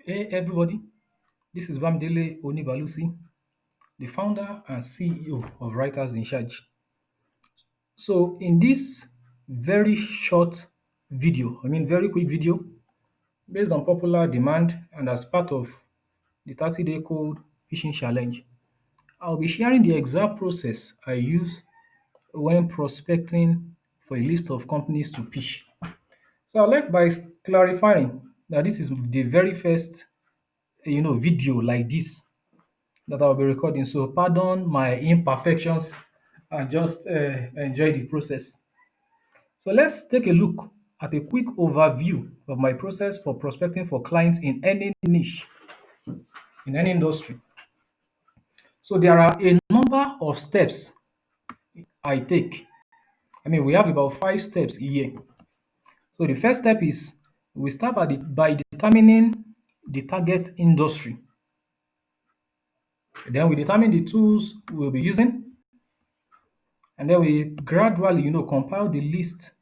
Hey everybody, this is Bamidele Onibalusi, the founder and CEO of Writers in Charge. So, in this very short video, very quick video, based on popular demand and as part of the 30-day code pitching challenge, I'll be sharing the exact process I use when prospecting for a list of companies to pitch. So, I'd like by clarifying that this is the very first video like this that I'll be recording. So pardon my imperfections and just enjoy the process. So let's take a look at a quick overview of my process for prospecting for clients in any niche, in any industry. So there are a number of steps I take. We have about 5 steps here. So the first step is we start by determining the target industry. Then we determine the tools we'll be using. And then we gradually, compile the list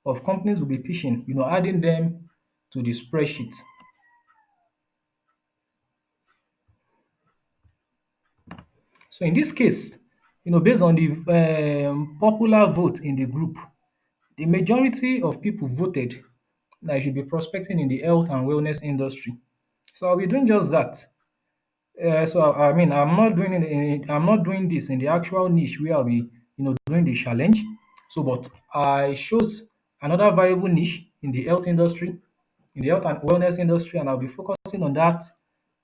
of companies we'll be pitching, adding them to the spreadsheet. So in this case, based on the popular vote in the group, the majority of people voted that I should be prospecting in the health and wellness industry. So I'll be doing just that. I'm not doing this in the actual niche where I'll be, doing the challenge. So, but I chose another viable niche in the health industry, in the health and wellness industry, and I'll be focusing on that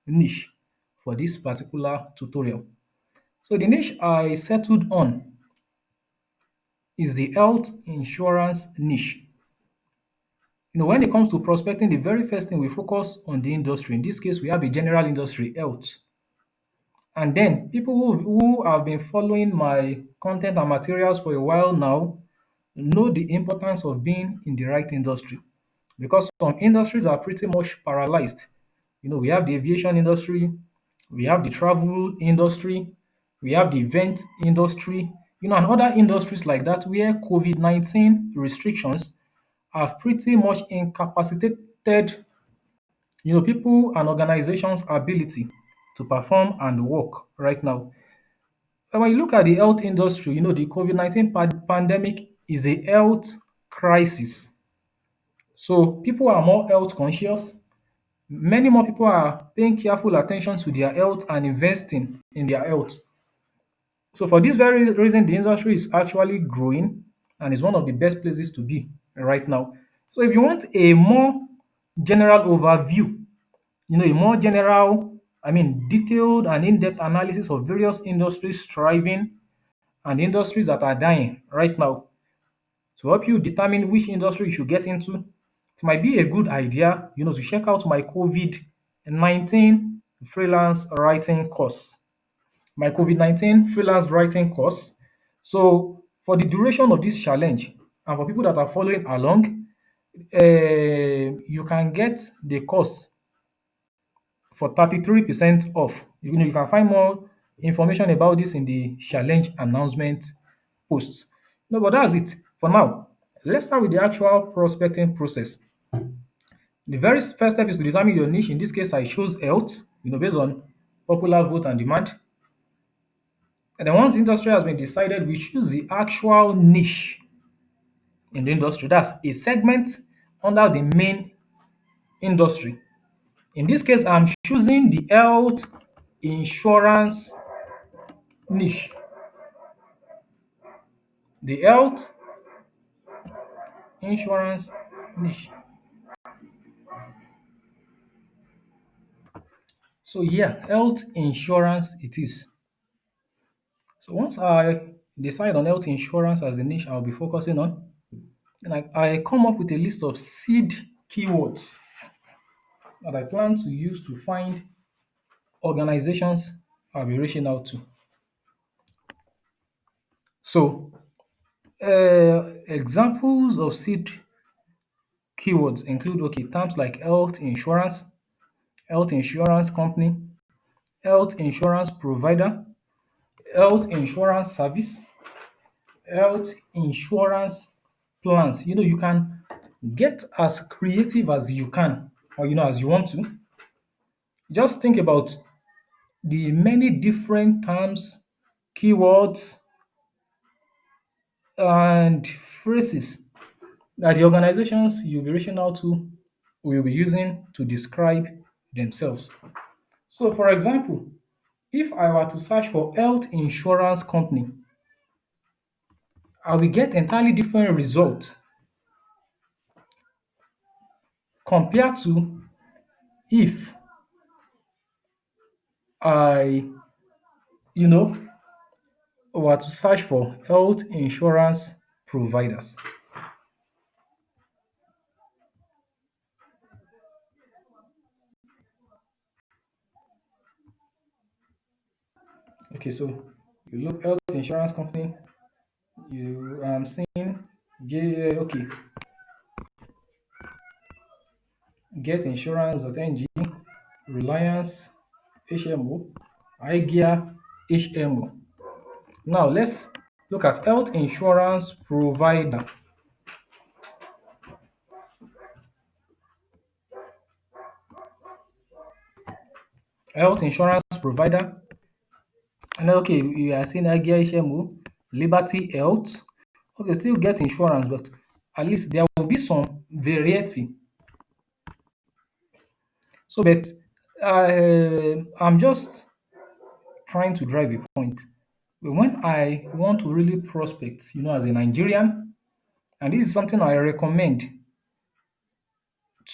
niche for this particular tutorial. So, the niche I settled on is the health insurance niche. When it comes to prospecting, the very first thing we focus on the industry. In this case, we have a general industry, health. And then people who have been following my content and materials for a while now know the importance of being in the right industry because some industries are pretty much paralyzed. We have the aviation industry, we have the travel industry, we have the event industry, and other industries like that where COVID-19 restrictions have pretty much incapacitated people and organizations' ability to perform and work right now. And when you look at the health industry, the COVID-19 pandemic is a health crisis. So people are more health conscious. Many more people are paying careful attention to their health and investing in their health. So for this very reason, the industry is actually growing and is one of the best places to be right now. So if you want a more general overview, a more general, detailed and in-depth analysis of various industries thriving and industries that are dying right now to help you determine which industry you should get into. It might be a good idea, to check out my COVID-19 freelance writing course. My COVID-19 freelance writing course. So for the duration of this challenge and for people that are following along, you can get the course for 33% off. You can find more information about this in the challenge announcement post. No, but that's it for now. Let's start with the actual prospecting process. The very first step is to determine your niche. In this case, I chose health, based on popular vote and demand. And then once the industry has been decided, we choose the actual niche in the industry. That's a segment under the main industry. In this case, I'm choosing the health insurance niche. The health insurance niche. So yeah, health insurance it is. So once I decide on health insurance as the niche I'll be focusing on, then I come up with a list of seed keywords that I plan to use to find organizations I'll be reaching out to. So examples of seed keywords include terms like health insurance company, health insurance provider, health insurance service, health insurance plans. You can get as creative as you can or as you want to. Just think about the many different terms, keywords, and phrases that the organizations you'll be reaching out to will be using to describe themselves. So, for example, if I were to search for health insurance company, I will get entirely different results compared to if I, you know, were to search for health insurance providers. Okay, so you look health insurance company, you seeing okay, getinsurance.ng, Reliance HMO, iGear HMO. Now let's look at health insurance provider. Health insurance provider. And okay, you are saying iGear HMO, Liberty Health. Okay, still get insurance, but at least there will be some variety. So, but I'm just trying to drive a point. When I want to really prospect, as a Nigerian, and this is something I recommend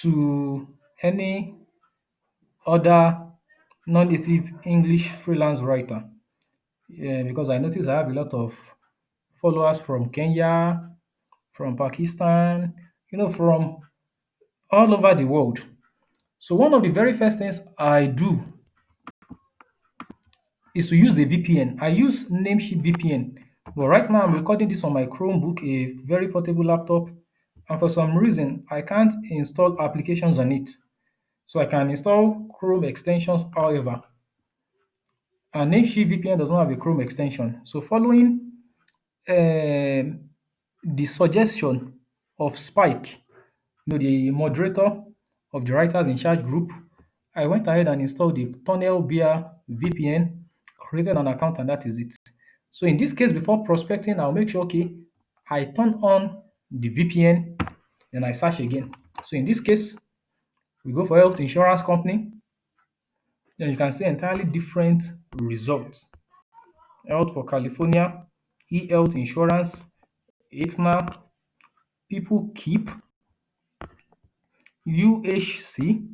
to any other non-native English freelance writer, because I notice I have a lot of followers from Kenya, from Pakistan, from all over the world. So one of the very first things I do is to use a VPN. I use Namecheap VPN, but right now I'm recording this on my Chromebook, a very portable laptop, and for some reason I can't install applications on it. So I can install Chrome extensions, however, and Namecheap VPN does not have a Chrome extension. So following um, the suggestion of Spike, the moderator of the Writers in Charge group, I went ahead and installed the Tunnel Beer VPN, created an account, and that is it. So in this case, before prospecting, I'll make sure, okay, I turn on the VPN, then I search again. So in this case, we go for health insurance company, then you can see entirely different results. Health for California, e-health insurance, Aetna, people keep, UHC,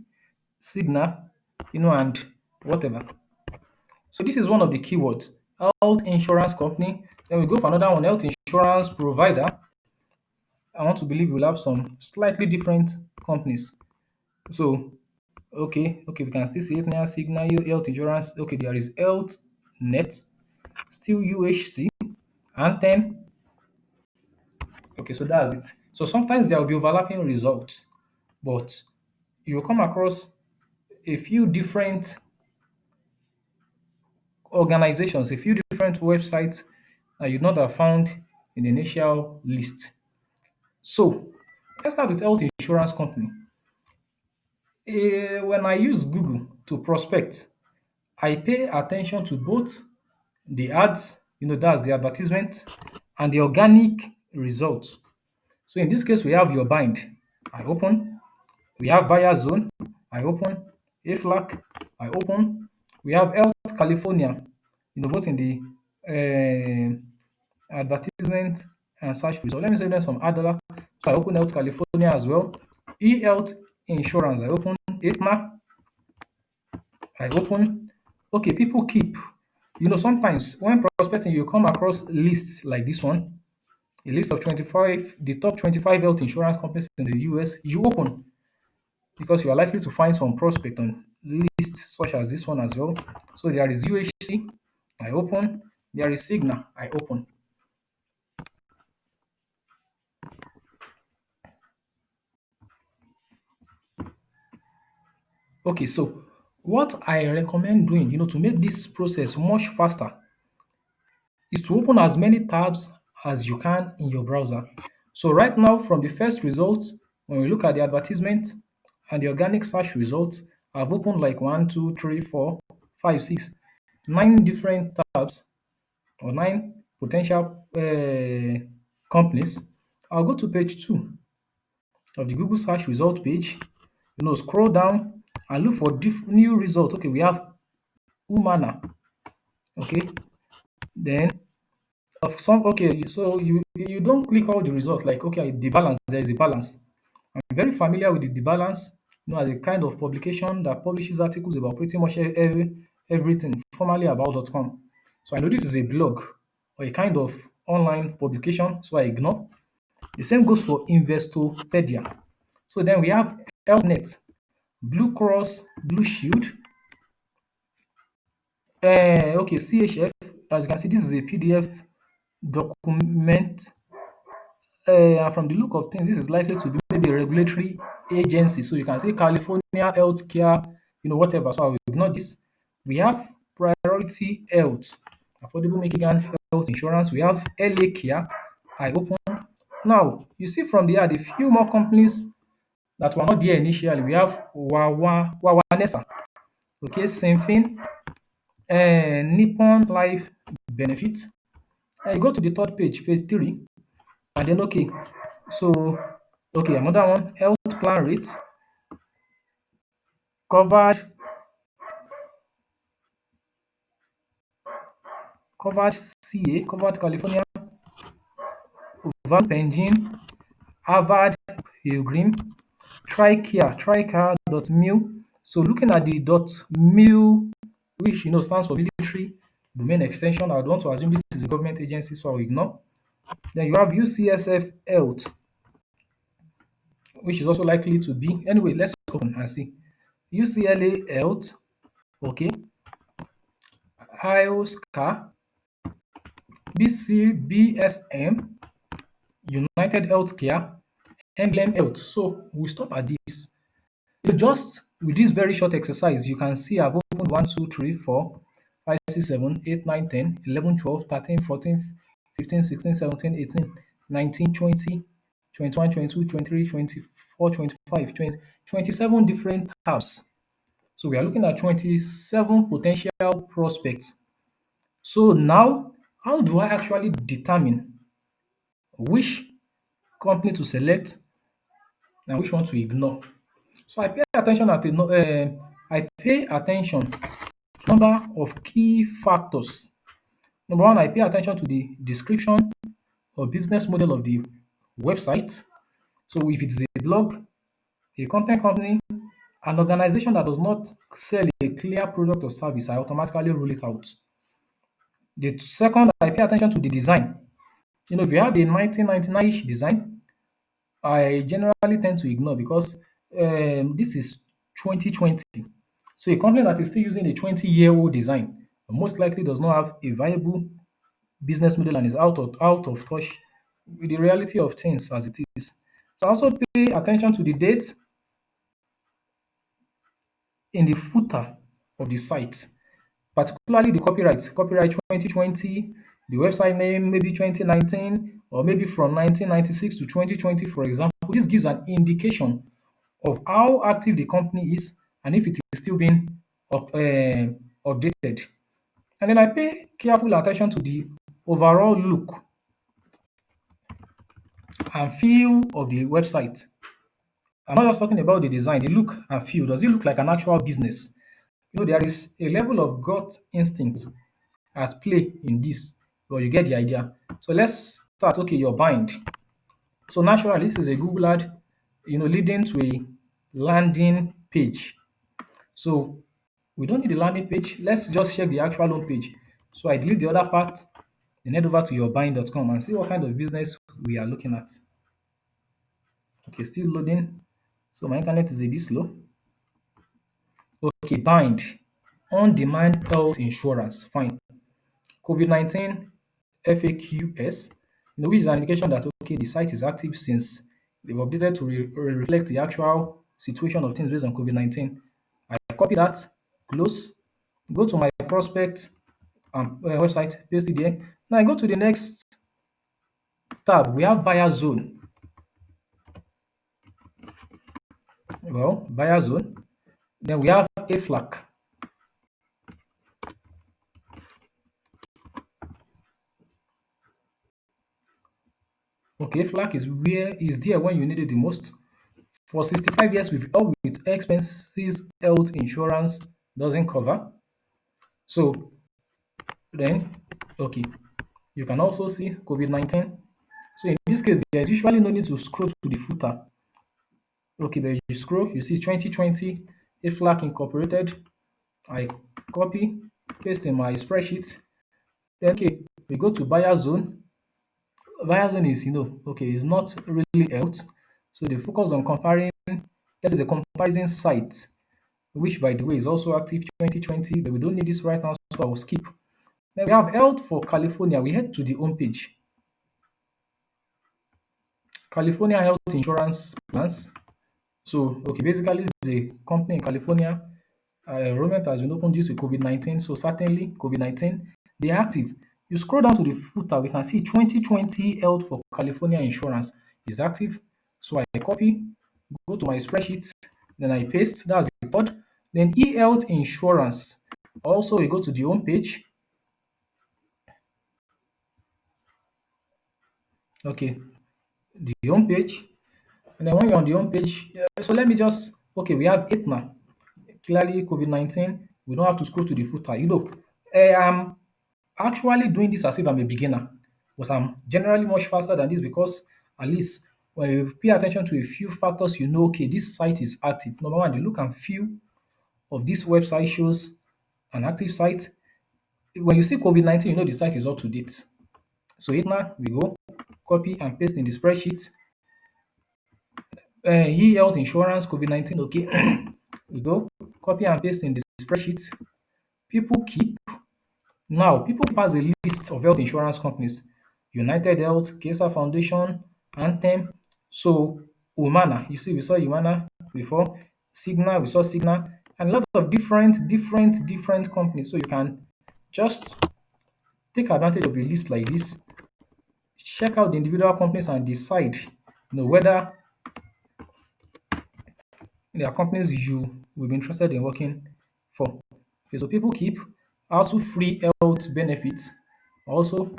Cigna, and whatever. So this is one of the keywords. Health insurance company. Then we go for another one, health insurance provider. I want to believe we'll have some slightly different companies. So, okay, we can still see it now. Cigna, health insurance. Okay, there is Health Net, still UHC, Anthem. Okay, so that's it. So sometimes there will be overlapping results, but you'll come across a few different organizations, a few different websites that you'd not have found in the initial list. So let's start with health insurance company. When I use Google to prospect, I pay attention to both the ads, that's the advertisement, and the organic results. So in this case, we have your bind. I open. We have buyer zone. I open. AFLAC. I open. We have Health California. Both in the advertisement and search result. Let me send them some ad dollar. So I open Health California as well. E-health insurance. I open Aetna. I open. Okay, people keep. Sometimes when prospecting, you come across lists like this one, a list of 25, the top 25 health insurance companies in the US. You open because you are likely to find some prospect on lists such as this one as well. So there is UHC. I open. There is Cigna. I open. Okay, so what I recommend doing, to make this process much faster is to open as many tabs as you can in your browser. So right now, from the first result, when we look at the advertisement and the organic search results, I've opened like one, two, three, four, five, six, nine different tabs or nine potential companies. I'll go to page two of the Google search result page. Scroll down and look for new results. Okay, we have Humana. Okay, then of some. Okay, so you don't click all the results. Like okay, the balance. There is a balance. I'm very familiar with the balance. As a kind of publication that publishes articles about pretty much everything, formerly about.com. So I know this is a blog or a kind of online publication, so I ignore. The same goes for Investopedia. So then we have HealthNet, Blue Cross, Blue Shield. Okay, CHF. As you can see, this is a PDF document. And from the look of things, this is likely to be maybe a regulatory agency. So you can say California Healthcare, whatever. So I will ignore this. We have Priority Health, Affordable Michigan Health Insurance. We have LA Care. I open. Now, you see from there, the few more companies that were not there initially. We have Wawanesa, okay, Senfin, Nippon Life Benefits. And you go to the third page, page three, and then okay, so okay, another one, health plan rates, covered, covered CA, covered California, Value Engine, Harvard Pilgrim, Tricare.mil. So looking at the .mil, which stands for military domain extension, I would want to assume this is a government agency, so I'll ignore. Then you have UCSF Health, which is also likely to be. Anyway, let's open and see. UCLA Health, okay. IOSCA, BSM, United Healthcare, Emblem Health. So we stop at this. Just with this very short exercise, you can see I've opened 1, 2, 3, 4, 5, 6, 7, 8, 9, 10, 11, 12, 13, 14, 15, 16, 17, 18, 19, 20, 21, 22, 23, 24, 25, 20, 27 different tabs. So we are looking at 27 potential prospects. So now, how do I actually determine which company to select and which one to ignore? So I pay attention to number of key factors. Number one, I pay attention to the description or business model of the website. So if it's a blog, a content company, an organization that does not sell a clear product or service, I automatically rule it out. The second, I pay attention to the design. If you have a 1999-ish design, I generally tend to ignore because this is 2020. So a company that is still using a 20-year-old design most likely does not have a viable business model and is out of touch with the reality of things as it is. So I also pay attention to the date in the footer of the site, particularly the copyright 2020, the website name maybe 2019 or maybe from 1996 to 2020, for example. This gives an indication of how active the company is and if it is still being updated. And then I pay careful attention to the overall look and feel of the website. I'm not just talking about the design, the look and feel. Does it look like an actual business? There is a level of gut instinct at play in this, but you get the idea. So let's start. Okay, your bind. So naturally, this is a Google ad, leading to a landing page. So we don't need the landing page. Let's just check the actual home page. So I delete the other part, then head over to yourbuying.com and see what kind of business we are looking at. Okay, still loading. So my internet is a bit slow. Okay, bind. On-demand health insurance. Fine. COVID-19 FAQs, which is an indication that okay, the site is active since they've updated to reflect the actual situation of things based on COVID-19. I copy that, close, go to my prospect website, paste it there. Now I go to the next tab. We have buyer zone. Well, buyer zone. Then we have AFLAC. Okay, AFLAC is there when you need it the most. For 65 years, we've helped with expenses health insurance doesn't cover. So then, okay, you can also see COVID-19. So in this case, there's usually no need to scroll to the footer. Okay, but you scroll, you see 2020, AFLAC Incorporated. I copy, paste in my spreadsheet. Then, okay, we go to buyer zone. Buyer zone is, okay, it's not really health. So they focus on comparing. This is a comparison site, which by the way is also active 2020, but we don't need this right now, so I will skip. Then we have health for California. We head to the home page. California Health Insurance Plans. So, okay, basically, it's a company in California. Enrollment has been opened due to COVID-19. So, certainly, COVID-19, they are active. You scroll down to the footer, we can see 2020 Health for California Insurance is active. So, I copy, go to my spreadsheet, then I paste. That's the third. Then, e-health insurance. Also, we go to the home page. Okay, the home page. And then when you're on the home page, so let me just, okay, we have it now. Clearly, COVID-19, we don't have to scroll to the footer. I'm actually doing this as if I'm a beginner, but I'm generally much faster than this because at least when you pay attention to a few factors, okay, this site is active. Number one, the look and feel of this website shows an active site. When you see COVID-19, the site is up to date. So it now, we go, copy and paste in the spreadsheet. E-health insurance, COVID-19, okay. We go, copy and paste in the spreadsheet. People keep. Now, people keep has a list of health insurance companies. United Health, Kesa Foundation, Anthem. So, Humana, you see, we saw Humana before. Cigna, we saw Cigna. And a lot of different companies. So, you can just take advantage of a list like this. Check out the individual companies and decide, whether there are companies you will be interested in working for. Okay, so people keep also free health benefits. Also,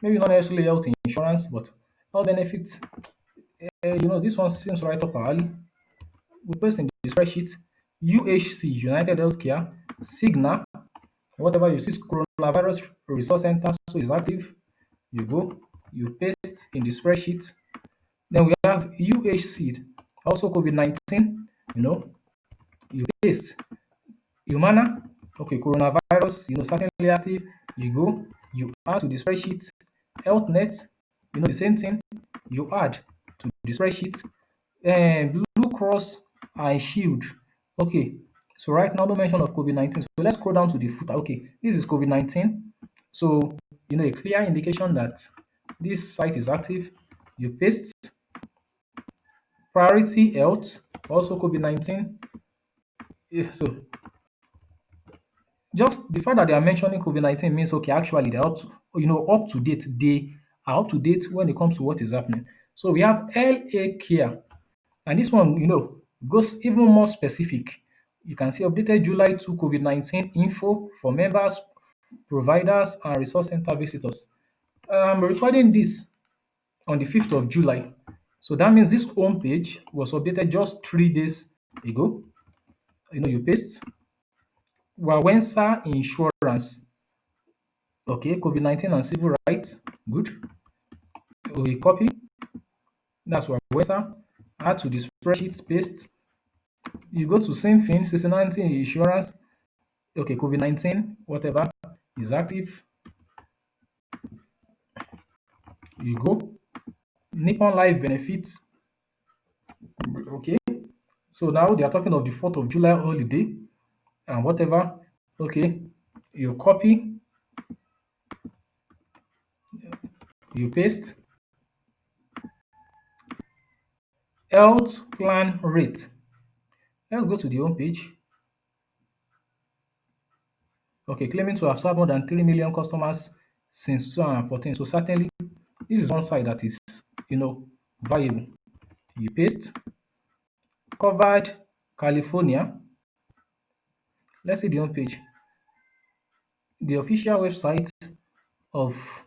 maybe not necessarily health insurance, but health benefits. This one seems right up our alley. We paste in the spreadsheet. UHC, United Healthcare, Cigna, whatever you see, coronavirus resource center, so it's active. You go, you paste in the spreadsheet. Then we have UHC, also COVID-19, you paste. Humana, okay, coronavirus, certainly active. You go, you add to the spreadsheet. HealthNet, the same thing. You add to the spreadsheet. Blue Cross and Shield. Okay, so right now, no mention of COVID-19. So let's scroll down to the footer. Okay, this is COVID-19. So, a clear indication that this site is active. You paste Priority Health, also COVID-19. Yeah, so just the fact that they are mentioning COVID-19 means okay, actually they're up to date. They are up to date when it comes to what is happening. So we have LA Care, and this one, goes even more specific. You can see updated July to COVID-19 info for members, providers, and resource center visitors. I'm recording this on the 5th of July. So that means this homepage was updated just 3 days ago. You paste Wawensa Insurance. Okay, COVID-19 and civil rights. Good. We copy. That's Wawensa. Add to the spreadsheet, paste. You go to same thing, 6090 insurance. Okay, COVID-19, whatever is active. You go. Nippon Life benefits. Okay. So now they are talking of the 4th of July holiday and whatever. Okay. You copy, you paste. Health plan rate. Let's go to the home page. Okay, claiming to have served more than 3 million customers since 2014. So certainly, this is one side that is, valuable. You paste. Covered California. Let's see the home page. The official website of,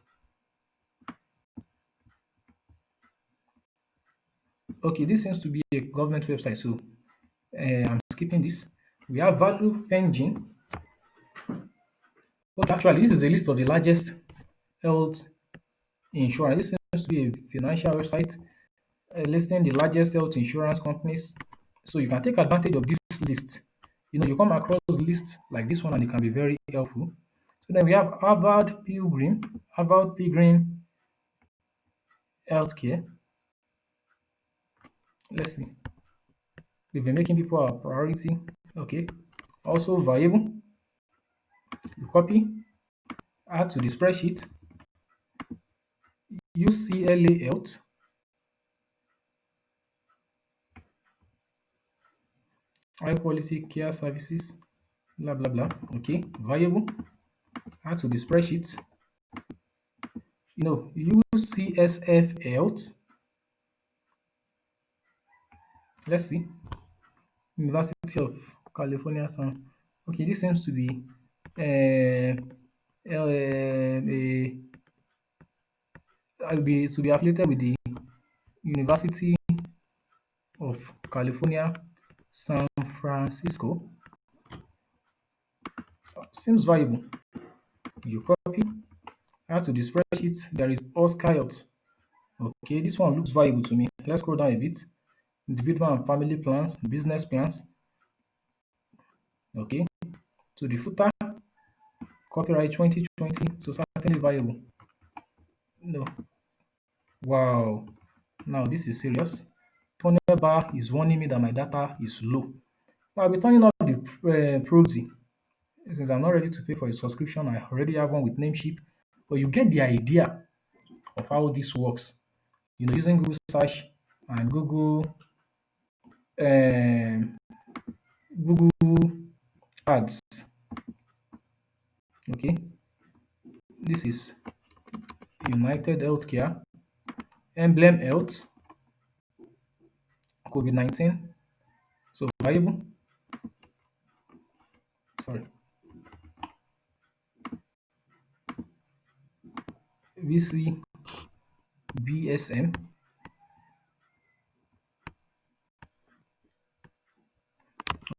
okay, this seems to be a government website, so I'm skipping this. We have Value Engine. Okay, actually, this is a list of the largest health insurance. This seems to be a financial website listing the largest health insurance companies. So you can take advantage of this list. You come across lists like this one and it can be very helpful. So then we have Harvard Pilgrim Healthcare. Let's see. We've been making people our priority. Okay. Also viable. You copy, add to the spreadsheet. UCLA Health, high quality care services, blah blah blah. Okay, viable. Add to the spreadsheet. UCSF Health. Let's see. University of California San. Okay, this seems to be a to be affiliated with the University of California, San Francisco. Seems viable. You copy, add to the spreadsheet. There is Oscar Health. Okay, this one looks viable to me. Let's scroll down a bit. Individual and family plans, business plans. Okay, to the footer, copyright 2020. So certainly viable. No, wow. Now this is serious. Tunnel bar is warning me that my data is low. So I'll be turning off the proxy since I'm not ready to pay for a subscription. I already have one with Namecheap, but you get the idea of how this works. Using Google search and um, Google Ads. Okay, this is United Healthcare, Emblem Health, COVID-19. So viable. Sorry, VC BSM.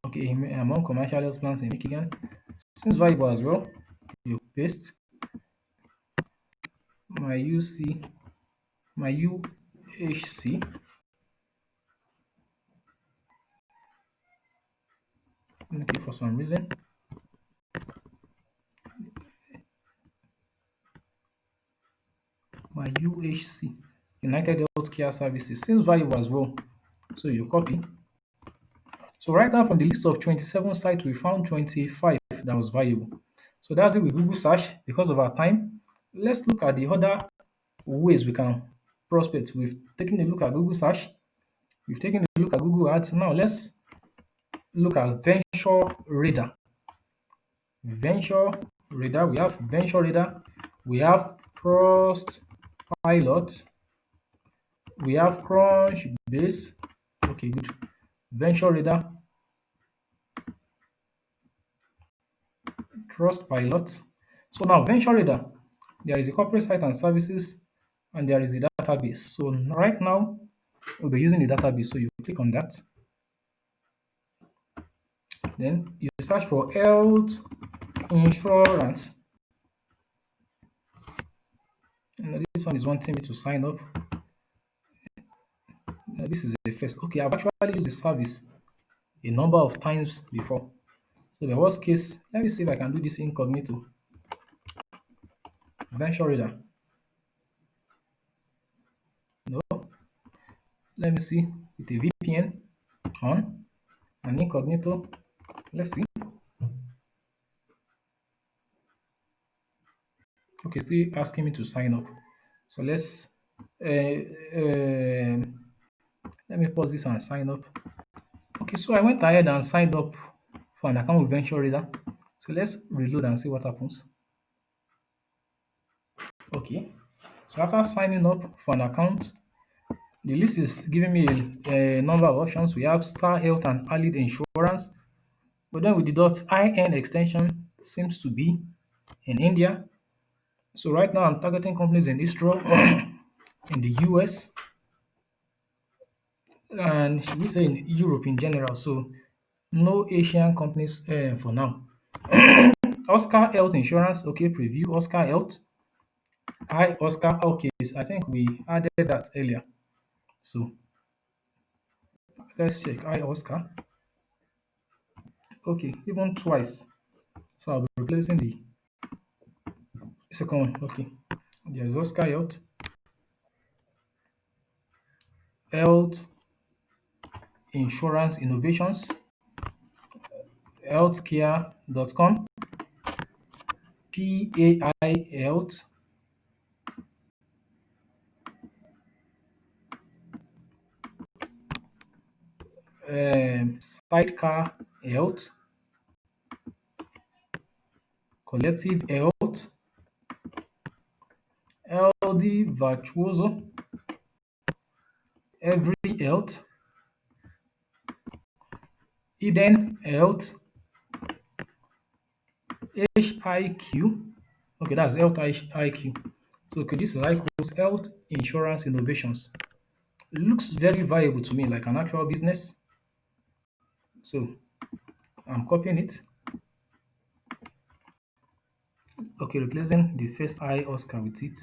Okay, among commercial health plans in Michigan. Seems viable as well. You paste my UC, my UHC. Okay, for some reason, my UHC, United Healthcare Services, seems viable as well. So you copy. So right now from the list of 27 sites, we found 25 that was viable. So that's it with Google search. Because of our time, let's look at the other ways we can prospect. We've taken a look at Google search. We've taken a look at Google Ads. Now let's look at Venture Radar. Venture Radar. We have Venture Radar. We have Trust Pilot. We have Crunchbase. Okay, good. Venture Radar, Trust Pilot. So now Venture Radar, there is a corporate site and services, and there is a database. So right now we'll be using the database. So you click on that. Then you search for health insurance. This one is wanting me to sign up. This is the first. Okay, I've actually used the service a number of times before. So the worst case, let me see if I can do this incognito. Venture Radar. No. Let me see with a VPN on and incognito. Let's see. Okay, still asking me to sign up. So let me pause this and sign up. Okay, so I went ahead and signed up for an account with Venture Radar. So let's reload and see what happens. Okay, so after signing up for an account, the list is giving me a number of options. We have Star Health and Allied Insurance. But then with the dot IN extension seems to be in India. So right now I'm targeting companies in Israel, in the US, and should we say in Europe in general. So no Asian companies for now. Oscar Health Insurance, okay, preview Oscar Health. Hi Oscar, okay, I think we added that earlier. So let's check. Hi Oscar, okay, even twice. So I'll be replacing the second one. Okay, there's Oscar Health, Health Insurance Innovations, healthcare.com, PAI Health, Sidecar Health, Collective Health, LD Virtuoso, Every Health, Eden Health, HIQ. Okay, that's Health IQ. So, okay, this is Health Insurance Innovations. It looks very viable to me, like an actual business. So, I'm copying it. Okay, replacing the first I Oscar with it.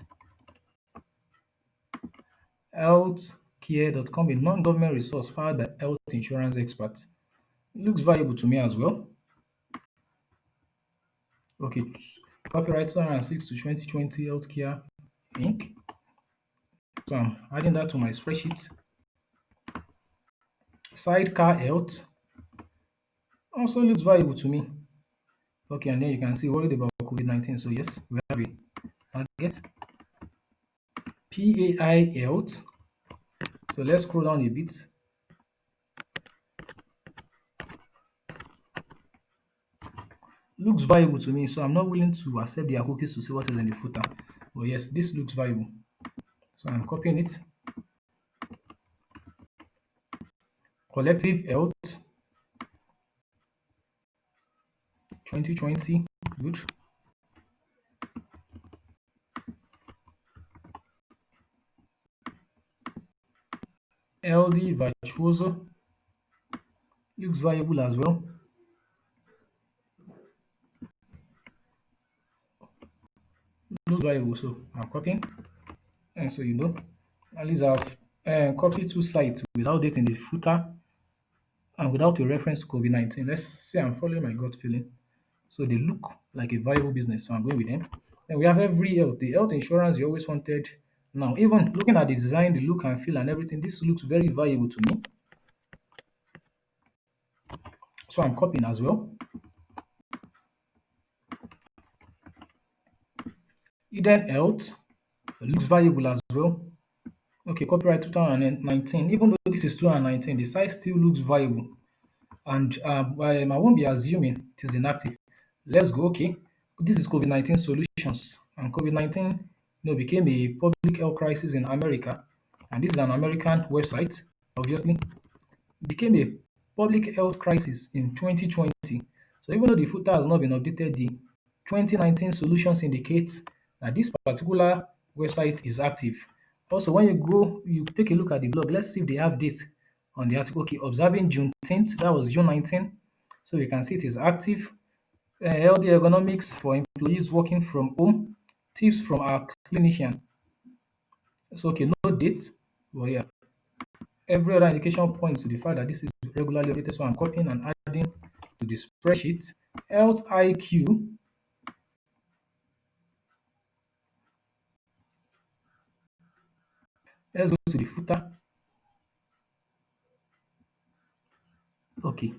Healthcare.com, a non-government resource powered by health insurance experts. It looks valuable to me as well. Okay, copyright 2006 to 2020 Healthcare Inc. So I'm adding that to my spreadsheet. Sidecar Health also looks valuable to me. Okay, and then you can see worried about COVID-19. So yes, we have a target. PAI Health. So let's scroll down a bit. Looks viable to me, so I'm not willing to accept their cookies to see what is in the footer. But yes, this looks viable. So I'm copying it. Collective Health 2020. Good. LD Virtuoso looks viable as well. Looks viable, so I'm copying. And so at least I've copied two sites without it in the footer and without a reference to COVID-19. Let's say I'm following my gut feeling. So they look like a viable business, so I'm going with them. Then we have Every Health, the health insurance you always wanted. Now, even looking at the design, the look and feel and everything, this looks very valuable to me. So I'm copying as well. Eden Health looks valuable as well. Okay, copyright 2019. Even though this is 2019, the site still looks viable. And I won't be assuming it is inactive. Let's go. Okay, this is COVID-19 solutions, and COVID-19, became a public health crisis in America, and this is an American website. Obviously, became a public health crisis in 2020. So even though the footer has not been updated, the 2019 solutions indicates that this particular website is active. Also, when you take a look at the blog, let's see if they have dates on the article. Okay, observing Juneteenth, that was June 19. So you can see it is active. Healthy ergonomics for employees working from home. Tips from our clinician. So okay, no dates, but yeah, every other indication points to the fact that this is regularly updated. So I'm copying and adding to the spreadsheet. Health IQ. Let's go to the footer. Okay,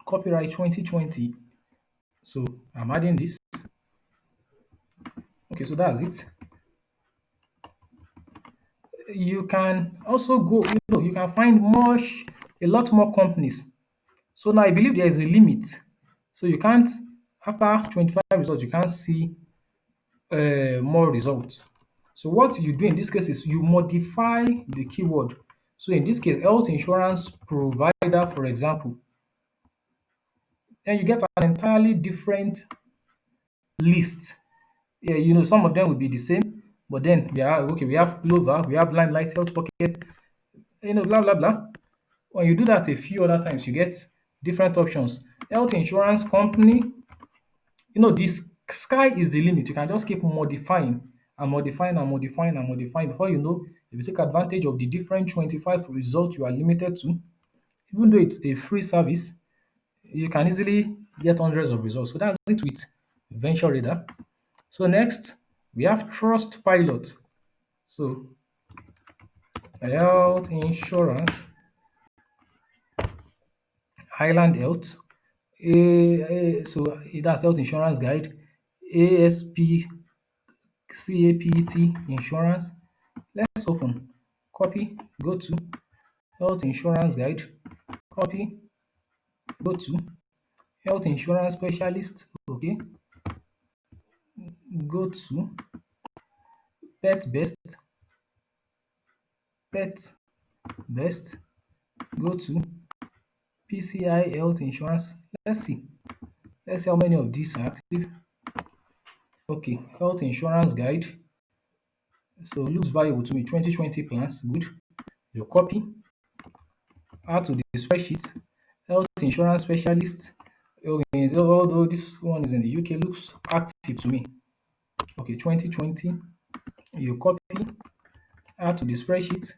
copyright 2020. So I'm adding this. Okay, so that's it. You can also go, you can find a lot more companies. So now I believe there is a limit. So you can't, after 25 results, you can't see more results. So what you do in this case is you modify the keyword. So in this case, health insurance provider, for example, then you get an entirely different list. Yeah, some of them will be the same, but then we have Clover, we have Limelight, Health Pocket, blah blah blah. When you do that a few other times, you get different options. Health insurance company, this sky is the limit. You can just keep modifying and modifying and modifying and modifying. Before you know, if you take advantage of the different 25 results you are limited to, even though it's a free service, you can easily get hundreds of results. So that's it with Venture Radar. So next, we have Trust Pilot. So health insurance, Highland Health, so that's health insurance guide, ASP CAPT insurance. Let's open, copy, go to health insurance guide, copy, go to health insurance specialist, okay, go to pet best, pet best, go to PCI health insurance. Let's see. Let's see how many of these are active. Okay, health insurance guide. So looks valuable to me. 2020 plans, good. You copy, add to the spreadsheet. Health insurance specialist. Okay, although this one is in the UK, looks active to me. Okay, 2020. You copy, add to the spreadsheet.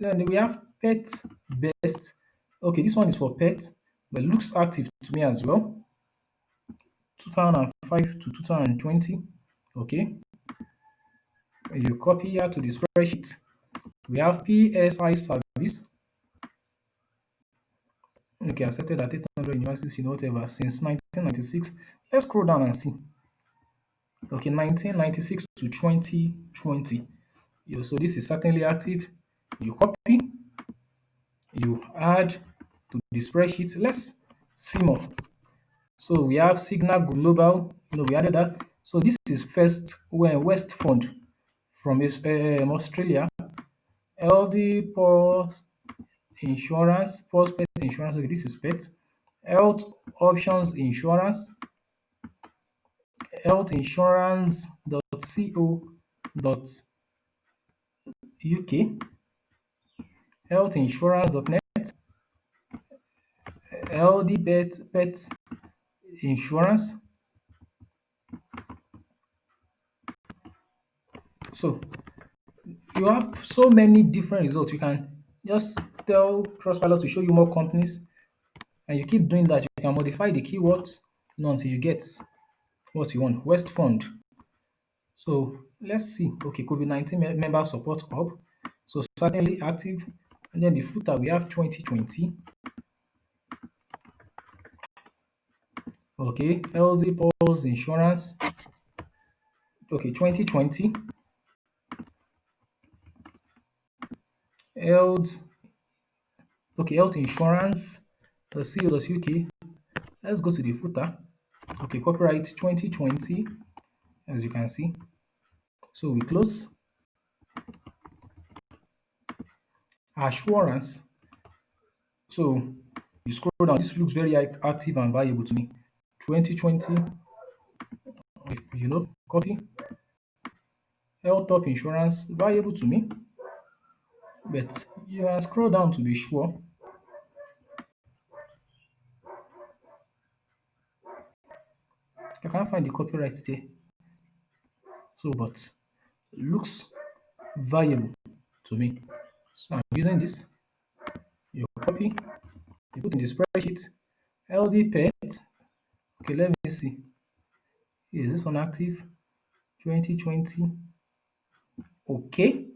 Then we have pet best. Okay, this one is for pet, but looks active to me as well. 2005 to 2020. Okay, you copy here to the spreadsheet. We have PSI service. Okay, accepted at 800 universities in whatever since 1996. Let's scroll down and see. Okay, 1996 to 2020. So this is certainly active. You copy, you add to the spreadsheet. Let's see more. So we have Signal Global. We added that. So this is first West Fund from Australia. LD Pulse Insurance, Pulse Pet Insurance. Okay, this is pet. Health Options Insurance, healthinsurance.co.uk, healthinsurance.net, LD Pet Insurance. So you have so many different results. You can just tell Trustpilot to show you more companies, and you keep doing that. You can modify the keywords, until you get what you want. West Fund. So let's see. Okay, COVID-19 member support hub. So certainly active. And then the footer we have 2020. Okay, LZ Pulse Insurance. Okay, 2020. Health. Okay, Health Insurance. .co.uk. Let's go to the footer. Okay, copyright 2020, as you can see. So we close. Assurance. So you scroll down. This looks very active and valuable to me. 2020. Copy. Health top insurance, valuable to me. But you can scroll down to be sure. I can't find the copyright there. So, but looks valuable to me. So I'm using this. You copy, you put in the spreadsheet. LD pet. Okay, let me see. Is this one active? 2020. Okay.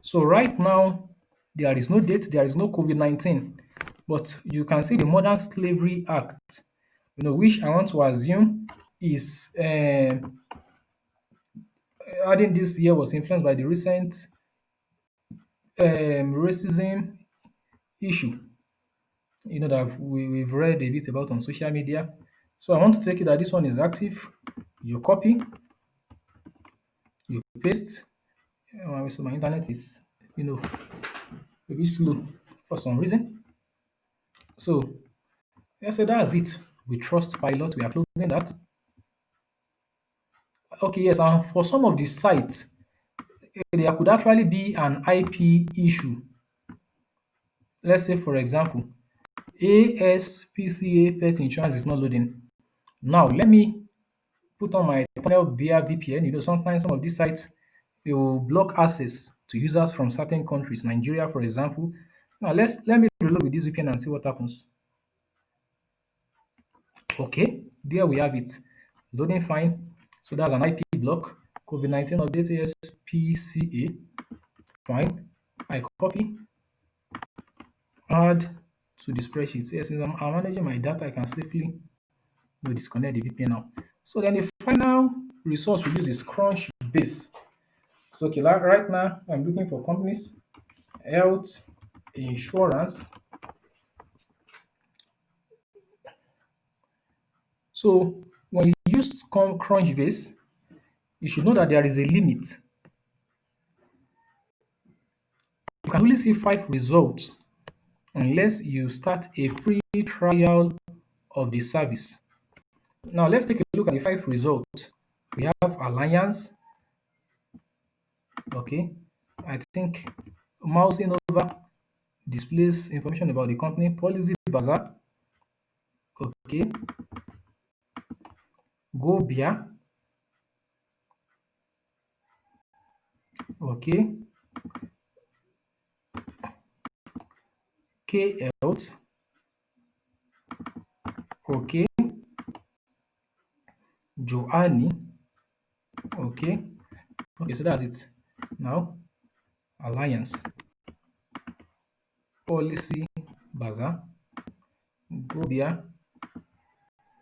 So right now, there is no date, there is no COVID-19. But you can see the Modern Slavery Act, which I want to assume is adding this year was influenced by the recent racism issue, that we've read a bit about on social media. So I want to take it that this one is active. You copy, you paste. So my internet is, a bit slow for some reason. So let's say that's it. We trust pilot. We are closing that. Okay, yes, and for some of the sites, there could actually be an IP issue. Let's say, for example, ASPCA pet insurance is not loading. Now, let me put on my tunnel via VPN. Sometimes some of these sites they will block access to users from certain countries, Nigeria, for example. Now, let me reload with this VPN and see what happens. Okay, there we have it. Loading fine. So that's an IP block. COVID-19 update ASPCA. Fine. I copy, add to the spreadsheet. Yes, since I'm managing my data, I can safely disconnect the VPN now. So then the final resource we use is Crunchbase. So okay, like right now I'm looking for companies, health, insurance. So when you use Crunchbase, you should know that there is a limit. You can only see 5 results unless you start a free trial of the service. Now let's take a look at the 5 results. We have Alliance, okay. I think mousing over displays information about the company. Policy Bazaar, okay. Gobia, okay. K Health, okay. Joanny, okay. Okay, so that's it. Now, Alliance, Policy Bazaar, Gobia,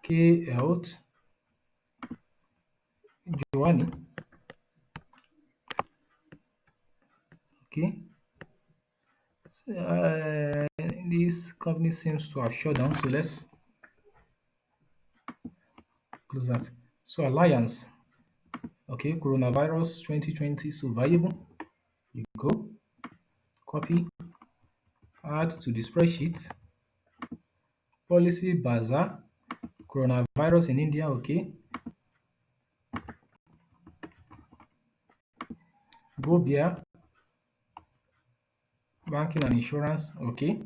K Health, Joanny, okay. So, this company seems to have shut down, so let's close that. So, Alliance, okay. Coronavirus 2020, so valuable. You go, copy, add to the spreadsheet. Policy Bazaar, coronavirus in India, okay. Gobia, banking and insurance, okay.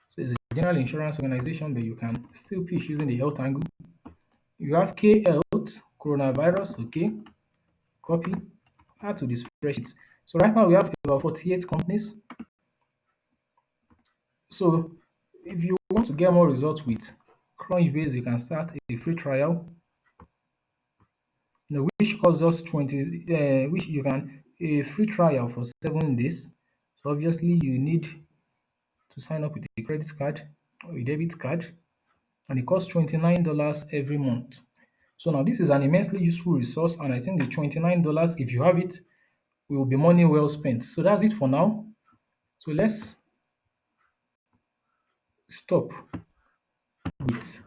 So it's a general insurance organization, but you can still pitch using the health angle. You have K Health, coronavirus, okay. Copy, add to the spreadsheet. So right now we have about 48 companies. So if you want to get more results with Crunchbase, you can start a free trial, which costs us 20, which you can a free trial for 7 days. So obviously you need to sign up with a credit card or a debit card, and it costs $29 every month. So now this is an immensely useful resource, and I think the $29, if you have it, will be money well spent. So that's it for now. So let's stop with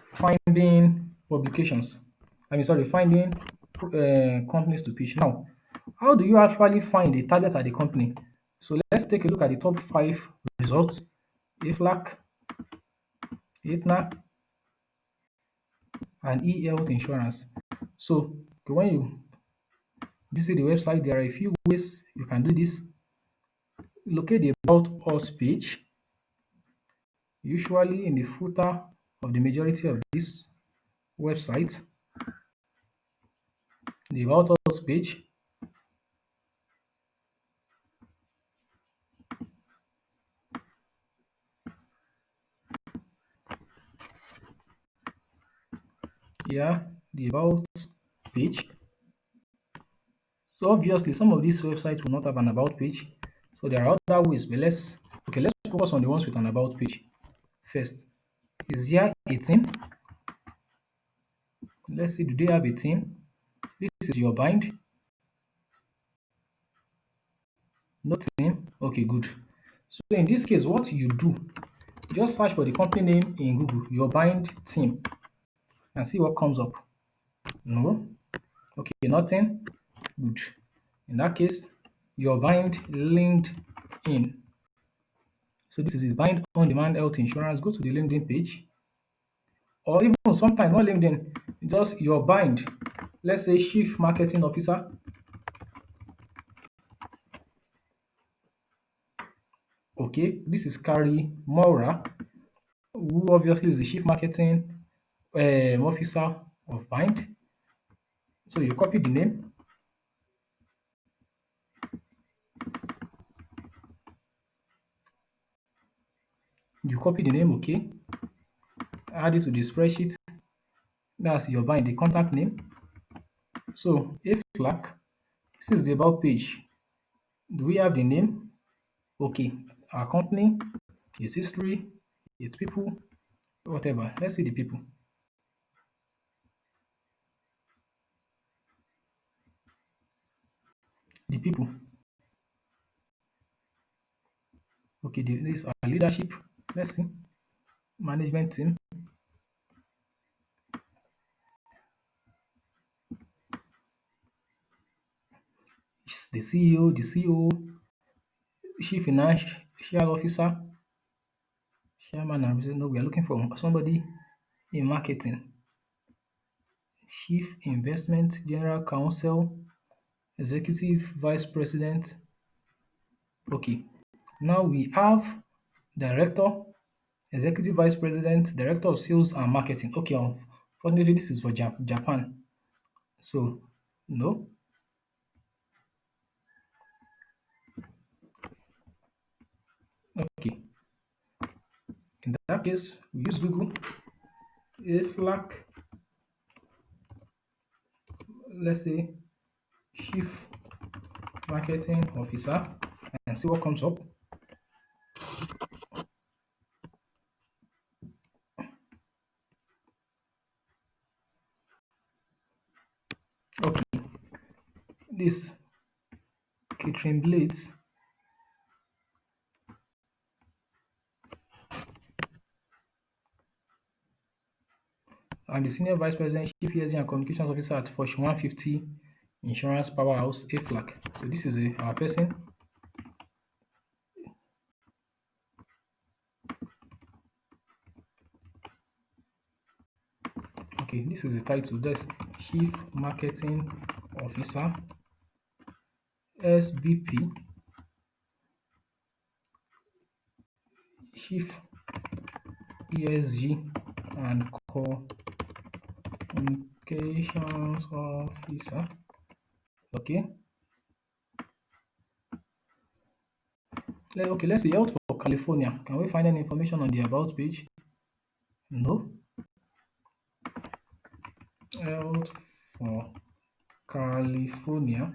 finding publications. Sorry, finding companies to pitch. Now, how do you actually find the target at the company? So let's take a look at the top 5 results. AFLAC, Aetna, and e-health insurance. So when you visit the website, there are a few ways you can do this. Locate the About Us page, usually in the footer of the majority of these websites. The About Us page, yeah, the About page. So obviously, some of these websites will not have an About page. So there are other ways, but let's focus on the ones with an About page first. Is there a team? Let's see, do they have a team? This is your bind. No team. Okay, good. So in this case, what you do, just search for the company name in Google, your bind team, and see what comes up. No. Okay, nothing. Good. In that case, your bind LinkedIn. So this is bind on demand health insurance. Go to the LinkedIn page. or even sometimes not LinkedIn, just your bind. Let's say chief marketing officer. Okay, this is Carrie Maura, who obviously is the chief marketing officer of bind. So you copy the name, okay, add it to the spreadsheet. That's your bind, the contact name. So if Slack, this is the about page. Do we have the name? Okay, our company, its history, its people, whatever. Let's see the people. The people. Okay, this is our leadership. Let's see. Management team. It's the CEO, the COO, chief financial officer, chairman and president. No, we are looking for somebody in marketing. Chief investment, general counsel, executive vice president. Okay. Now we have director, executive vice president, director of sales and marketing. Okay, unfortunately, this is for Japan. So, no. Okay. In that case, we use Google. If let's say chief marketing officer, and see what comes up. Okay, this catering blades and the senior vice president, chief ESG and communications officer at Fortune 150 insurance powerhouse AFLAC. So this is our person. Okay, this is the title. That's chief marketing officer, SVP, chief ESG and communications officer. Okay. Okay, let's see. Out for California. Can we find any information on the about page? No. Out for California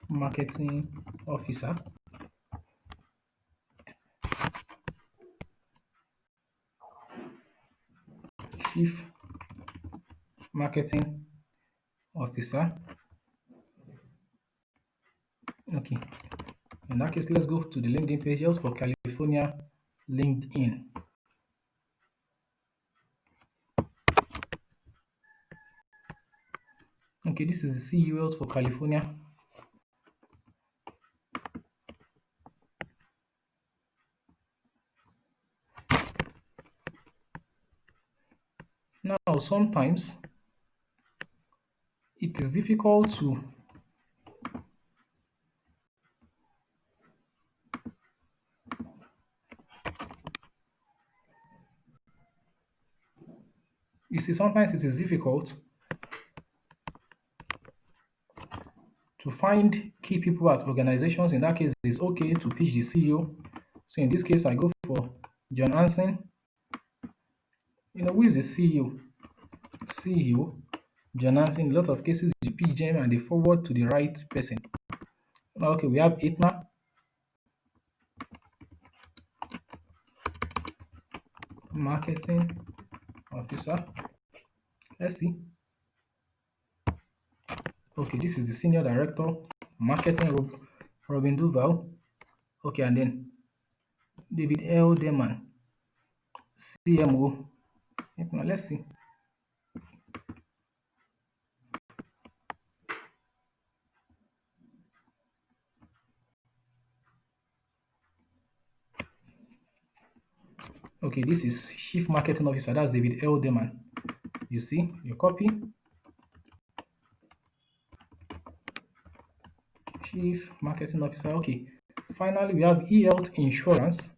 marketing officer, chief marketing officer. Okay. In that case, let's go to the LinkedIn page. Out for California LinkedIn. Okay, this is the CEO out for California. Now, sometimes it is difficult to sometimes it is difficult to find key people at organizations. In that case, it's okay to pitch the CEO. So in this case, I go for John Hansen. Who is the CEO? CEO, John Hansen. In a lot of cases, you pitch them and they forward to the right person. Now, okay, we have Itna, marketing officer. Let's see. Okay, this is the senior director, marketing, Robin Duval. Okay, and then David L. Deman, CMO. Now, let's see. Okay, this is Chief Marketing Officer. That's David Elderman. You see, you copy Chief Marketing Officer. Okay. Finally, we have e-health insurance.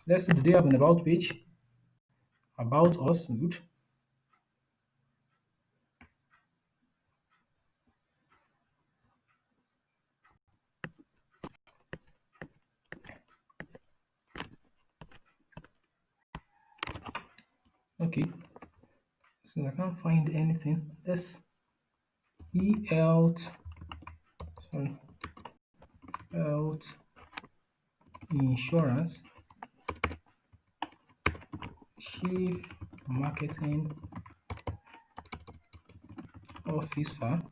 Let's see, do they have an about page? About us. Good. Okay. Since I can't find anything, let's e-health, sorry, health insurance, Chief Marketing Officer,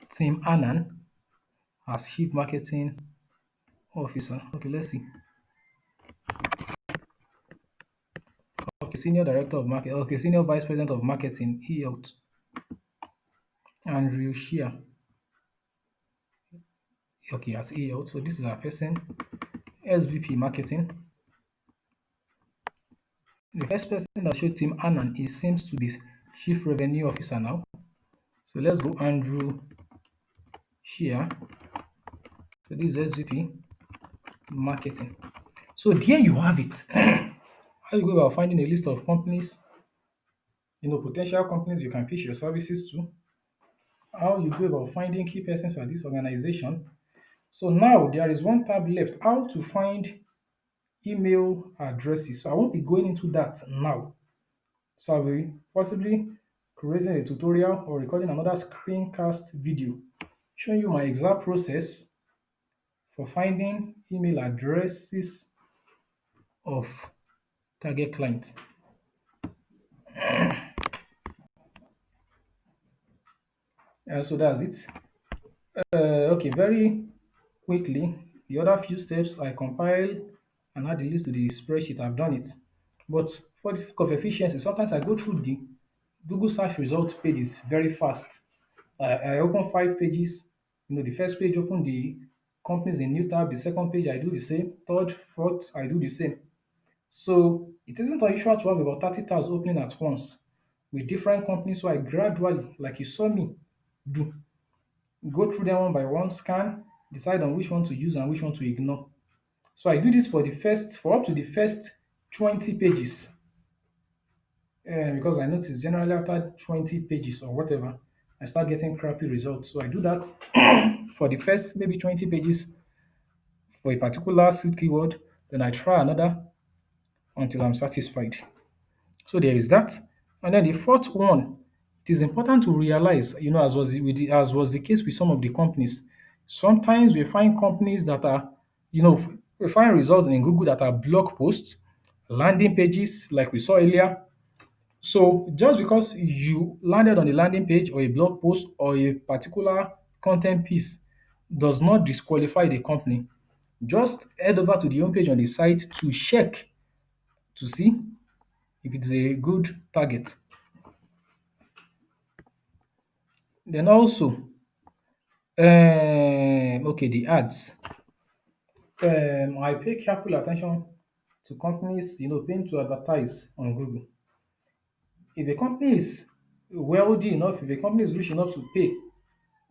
Tim Annan as Chief Marketing Officer. Okay, let's see. Okay, Senior Director of Market. Okay, Senior Vice President of Marketing, e-health, Andrew Shea. Okay, as e-health. So this is our person. SVP Marketing. The first person that showed Tim Annan is seems to be Chief Revenue Officer now. So let's go Andrew Shea. So this is SVP Marketing. So there you have it. How you go about finding a list of companies, potential companies you can pitch your services to. How you go about finding key persons at this organization. So now there is one tab left, how to find email addresses. So I won't be going into that now. So I'll be possibly creating a tutorial or recording another screencast video showing you my exact process for finding email addresses of target clients. So that's it. Okay, very quickly, the other few steps I compile and add the list to the spreadsheet. I've done it. But for the sake of efficiency, sometimes I go through the Google search result pages very fast. I open 5 pages. The first page open the companies in new tab. The second page I do the same. Third, fourth I do the same. So it isn't unusual to have about 30 tabs opening at once with different companies. So I gradually, like you saw me do, go through them one by one, scan, decide on which one to use and which one to ignore. So I do this for up to the first 20 pages, because I notice generally after 20 pages or whatever, I start getting crappy results. So I do that for the first maybe 20 pages for a particular seed keyword, then I try another until I'm satisfied. So there is that. And then the fourth one, it is important to realize, as was the case with some of the companies, sometimes we find companies that are, we find results in Google that are blog posts, landing pages, like we saw earlier. So just because you landed on a landing page or a blog post or a particular content piece does not disqualify the company. Just head over to the homepage on the site to check to see if it's a good target. Then also, okay, the ads. I pay careful attention to companies, paying to advertise on Google. If a company is wealthy enough, if a company is rich enough to pay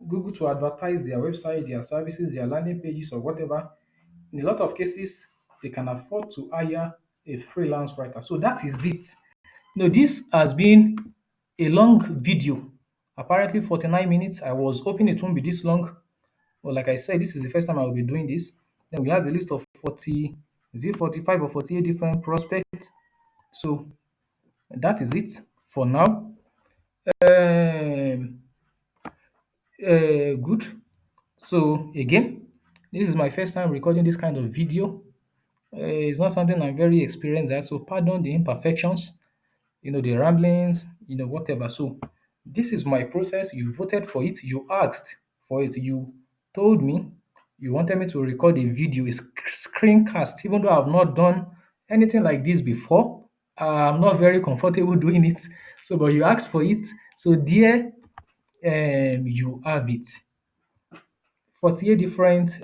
Google to advertise their website, their services, their landing pages, or whatever, in a lot of cases, they can afford to hire a freelance writer. So that is it. This has been a long video, apparently 49 minutes. I was hoping it won't be this long. But like I said, this is the first time I will be doing this. Then we have a list of 40, is it 45 or 48 different prospects? So that is it for now. Um, good. So again, this is my first time recording this kind of video. It's not something I'm very experienced at, so pardon the imperfections, the ramblings, whatever. So this is my process. You voted for it. You asked for it. You told me you wanted me to record a video, a screencast, even though I've not done anything like this before. I'm not very comfortable doing it. So, but you asked for it. So, there, you have it. 48 different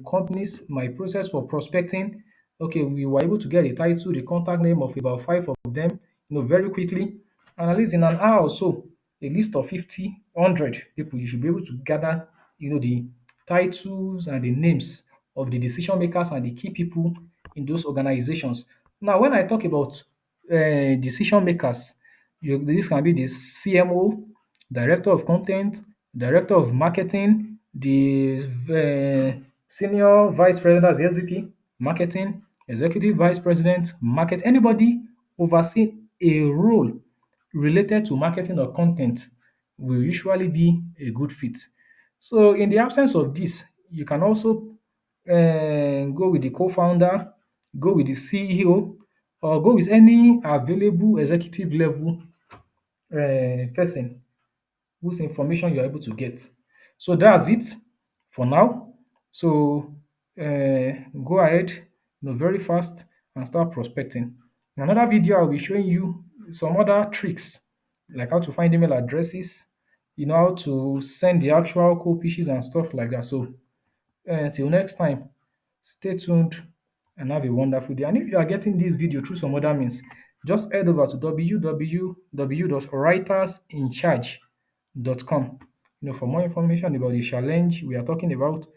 companies, my process for prospecting. Okay, we were able to get the title, the contact name of about five of them, very quickly. And at least in an hour or so, a list of 50, 100 people, you should be able to gather, the titles and the names of the decision makers and the key people in those organizations. Now, when I talk about decision makers, this can be the CMO, director of content, director of marketing, the senior vice president, as the SVP, marketing, executive vice president, market, anybody overseeing a role related to marketing or content will usually be a good fit. So, in the absence of this, you can also go with the co-founder, go with the CEO, or go with any available executive level person whose information you're able to get. So that's it for now. So go ahead, very fast and start prospecting. In another video, I'll be showing you some other tricks, like how to find email addresses, how to send the actual cold pitches and stuff like that. So till next time, stay tuned and have a wonderful day. And if you are getting this video through some other means, just head over to www.writerincharge.com. For more information about the challenge we are talking about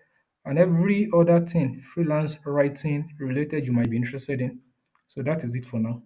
and every other thing freelance writing related you might be interested in. So that is it for now.